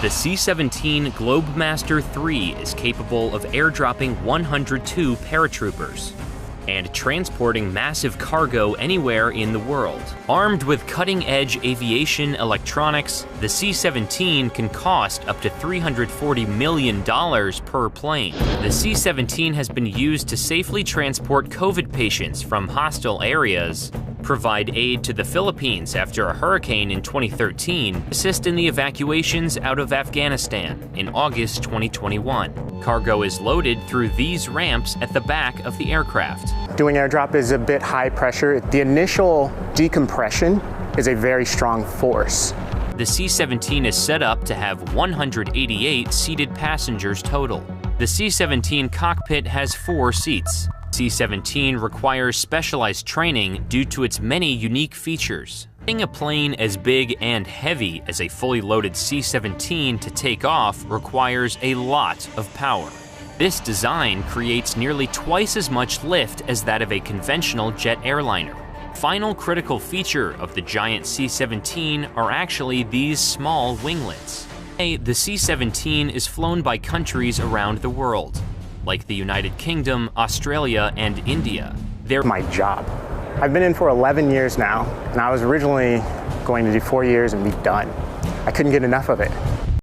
The C-17 Globemaster III is capable of airdropping 102 paratroopers and transporting massive cargo anywhere in the world. Armed with cutting-edge aviation electronics, the C-17 can cost up to $340 million per plane. The C-17 has been used to safely transport COVID patients from hostile areas, provide aid to the Philippines after a hurricane in 2013, assist in the evacuations out of Afghanistan in August 2021. Cargo is loaded through these ramps at the back of the aircraft. Doing airdrop is a bit high pressure. The initial decompression is a very strong force. The C-17 is set up to have 188 seated passengers total. The C-17 cockpit has 4 seats. C-17 requires specialized training due to its many unique features. Getting a plane as big and heavy as a fully loaded C-17 to take off requires a lot of power. This design creates nearly twice as much lift as that of a conventional jet airliner. Final critical feature of the giant C-17 are actually these small winglets. The C-17 is flown by countries around the world, like the United Kingdom, Australia, and India. They're my job. I've been in for 11 years now, and I was originally going to do 4 years and be done. I couldn't get enough of it.